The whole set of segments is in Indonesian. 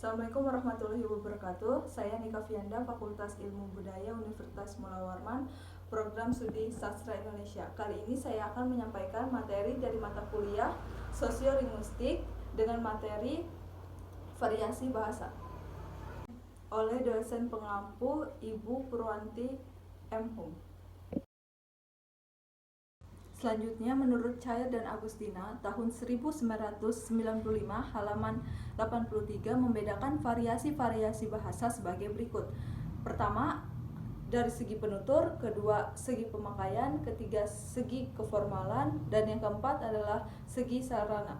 Assalamualaikum warahmatullahi wabarakatuh. Saya Nika Fianda, Fakultas Ilmu Budaya Universitas Mula Warman, Program Studi Sastra Indonesia. Kali ini saya akan menyampaikan materi dari mata kuliah Sosiolinguistik dengan materi variasi bahasa oleh dosen pengampu Ibu Purwanti M. Hum. Selanjutnya, menurut Cair dan Agustina, tahun 1995, halaman 83 membedakan variasi-variasi bahasa sebagai berikut. Pertama, dari segi penutur, kedua, segi pemakaian, ketiga, segi keformalan, dan yang keempat adalah segi sarana.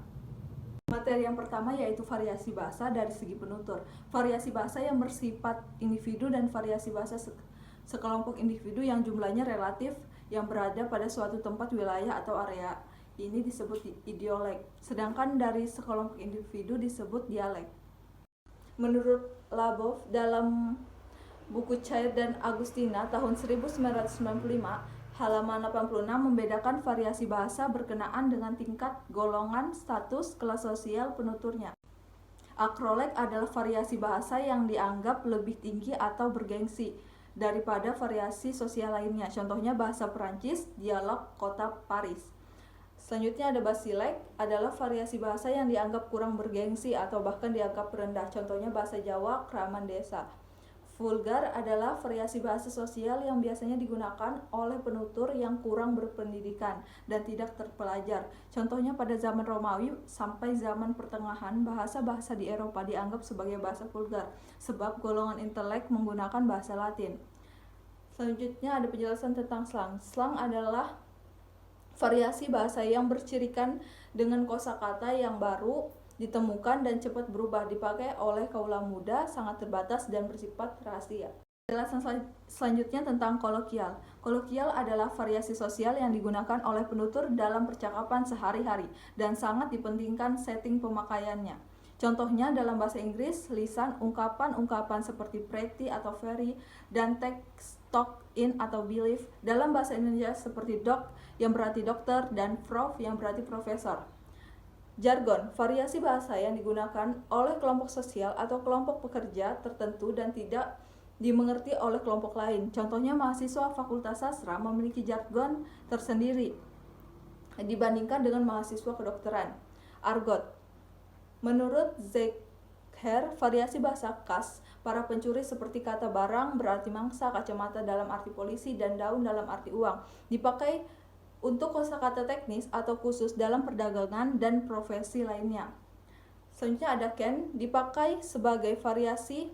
Materi yang pertama yaitu variasi bahasa dari segi penutur. Variasi bahasa yang bersifat individu dan variasi bahasa sekelompok individu yang jumlahnya relatif yang berada pada suatu tempat, wilayah, atau area. Ini disebut idiolek. Sedangkan dari sekelompok individu disebut dialek. Menurut Labov dalam buku Cair dan Agustina tahun 1995, halaman 86 membedakan variasi bahasa berkenaan dengan tingkat, golongan, status, kelas sosial penuturnya. Akrolek adalah variasi bahasa yang dianggap lebih tinggi atau bergengsi daripada variasi sosial lainnya. Contohnya bahasa Perancis, dialog kota Paris. Selanjutnya ada basilek, adalah variasi bahasa yang dianggap kurang bergengsi atau bahkan dianggap rendah. Contohnya bahasa Jawa, kraman desa. Vulgar adalah variasi bahasa sosial yang biasanya digunakan oleh penutur yang kurang berpendidikan dan tidak terpelajar. Contohnya pada zaman Romawi sampai zaman pertengahan, bahasa-bahasa di Eropa dianggap sebagai bahasa vulgar, sebab golongan intelek menggunakan bahasa Latin. Selanjutnya ada penjelasan tentang slang. Slang adalah variasi bahasa yang bercirikan dengan kosakata yang baru ditemukan dan cepat berubah, dipakai oleh kaula muda, sangat terbatas dan bersifat rahasia. Penjelasan selanjutnya tentang kolokial. Kolokial adalah variasi sosial yang digunakan oleh penutur dalam percakapan sehari-hari dan sangat dipentingkan setting pemakaiannya. Contohnya dalam bahasa Inggris, lisan, ungkapan-ungkapan seperti pretty atau very, dan text, talk, in atau believe. Dalam bahasa Indonesia seperti doc yang berarti dokter dan prof yang berarti profesor. Jargon, variasi bahasa yang digunakan oleh kelompok sosial atau kelompok pekerja tertentu dan tidak dimengerti oleh kelompok lain. Contohnya mahasiswa Fakultas Sastra memiliki jargon tersendiri dibandingkan dengan mahasiswa kedokteran. Argot, menurut Zekher, variasi bahasa khas para pencuri seperti kata barang berarti mangsa, kacamata dalam arti polisi, dan daun dalam arti uang, dipakai untuk kosakata teknis atau khusus dalam perdagangan dan profesi lainnya. Selanjutnya ada ken, dipakai sebagai variasi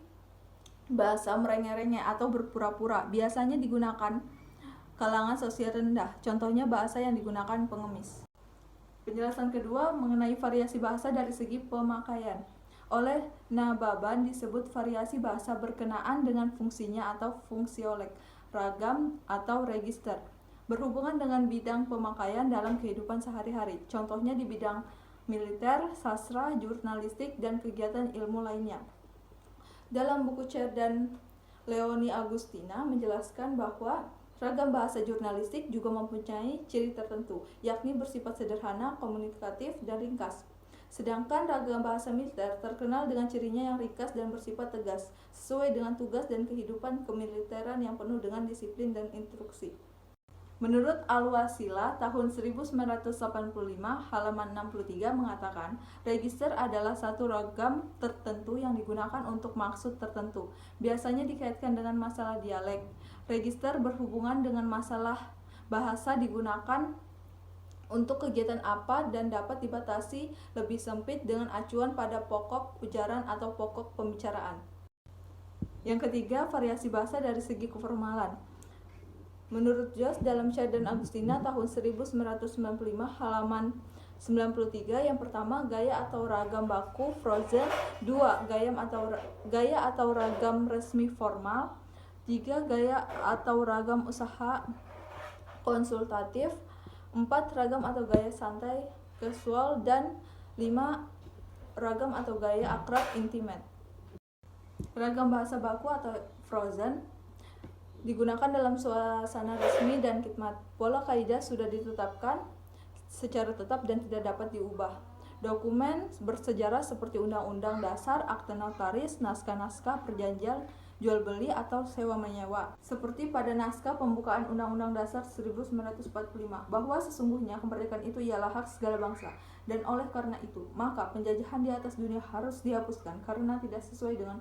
bahasa merengek-rengek atau berpura-pura, biasanya digunakan kalangan sosial rendah. Contohnya bahasa yang digunakan pengemis. Penjelasan kedua mengenai variasi bahasa dari segi pemakaian. Oleh Nababan disebut variasi bahasa berkenaan dengan fungsinya atau fungsiolek, ragam atau register, berhubungan dengan bidang pemakaian dalam kehidupan sehari-hari. Contohnya di bidang militer, sastra, jurnalistik, dan kegiatan ilmu lainnya. Dalam buku Cair dan Leoni Agustina menjelaskan bahwa ragam bahasa jurnalistik juga mempunyai ciri tertentu, yakni bersifat sederhana, komunikatif, dan ringkas. Sedangkan ragam bahasa militer terkenal dengan cirinya yang ringkas dan bersifat tegas, sesuai dengan tugas dan kehidupan kemiliteran yang penuh dengan disiplin dan instruksi. Menurut Al-Wasila tahun 1985, halaman 63 mengatakan, register adalah satu ragam tertentu yang digunakan untuk maksud tertentu. Biasanya dikaitkan dengan masalah dialek. Register berhubungan dengan masalah bahasa digunakan untuk kegiatan apa dan dapat dibatasi lebih sempit dengan acuan pada pokok ujaran atau pokok pembicaraan. Yang ketiga, variasi bahasa dari segi keformalan. Menurut Jos dalam Cair dan Agustina tahun 1995 halaman 93, yang pertama gaya atau ragam baku frozen, 2 gaya atau ragam resmi formal, 3 gaya atau ragam usaha konsultatif, 4 ragam atau gaya santai casual, dan 5 ragam atau gaya akrab intimate. Ragam bahasa baku atau frozen digunakan dalam suasana resmi dan khidmat. Pola kaidah sudah ditetapkan secara tetap dan tidak dapat diubah. Dokumen bersejarah seperti Undang-Undang Dasar, akte notaris, naskah-naskah perjanjian jual beli atau sewa menyewa. Seperti pada naskah pembukaan Undang-Undang Dasar 1945 bahwa sesungguhnya kemerdekaan itu ialah hak segala bangsa, dan oleh karena itu maka penjajahan di atas dunia harus dihapuskan karena tidak sesuai dengan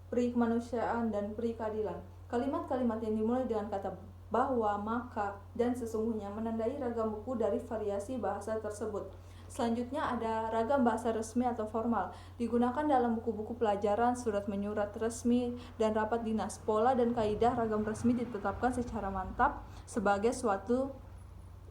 peri kemanusiaan dan peri keadilan. Kalimat-kalimat yang dimulai dengan kata bahwa, maka, dan sesungguhnya menandai ragam buku dari variasi bahasa tersebut. Selanjutnya ada ragam bahasa resmi atau formal, digunakan dalam buku-buku pelajaran, surat menyurat resmi, dan rapat dinas. Pola dan kaidah ragam resmi ditetapkan secara mantap sebagai suatu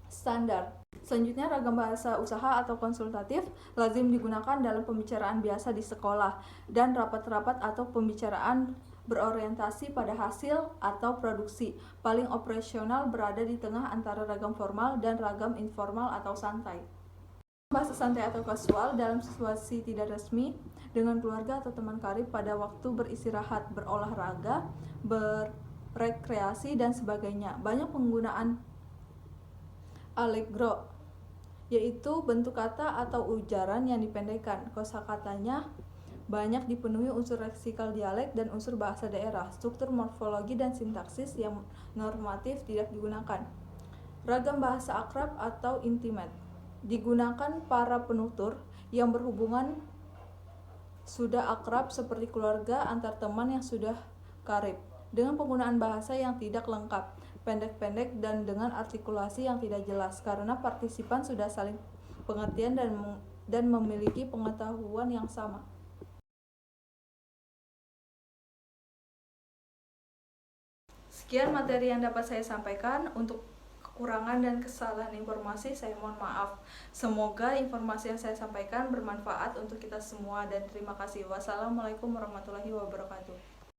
standar. Selanjutnya ragam bahasa usaha atau konsultatif lazim digunakan dalam pembicaraan biasa di sekolah dan rapat-rapat atau pembicaraan berorientasi pada hasil atau produksi. Paling operasional berada di tengah antara ragam formal dan ragam informal atau santai. Bahasa santai atau kasual dalam situasi tidak resmi dengan keluarga atau teman karib pada waktu beristirahat, berolahraga, berrekreasi, dan sebagainya. Banyak penggunaan allegro, yaitu bentuk kata atau ujaran yang dipendekkan. Kosakatanya banyak dipenuhi unsur leksikal dialek dan unsur bahasa daerah. Struktur morfologi dan sintaksis yang normatif tidak digunakan. Ragam bahasa akrab atau intimate digunakan para penutur yang berhubungan sudah akrab seperti keluarga antar teman yang sudah karib, dengan penggunaan bahasa yang tidak lengkap, pendek-pendek, dan dengan artikulasi yang tidak jelas karena partisipan sudah saling pengertian dan memiliki pengetahuan yang sama. Sekian materi yang dapat saya sampaikan. Untuk kekurangan dan kesalahan informasi saya mohon maaf. Semoga informasi yang saya sampaikan bermanfaat untuk kita semua dan terima kasih. Wassalamualaikum warahmatullahi wabarakatuh.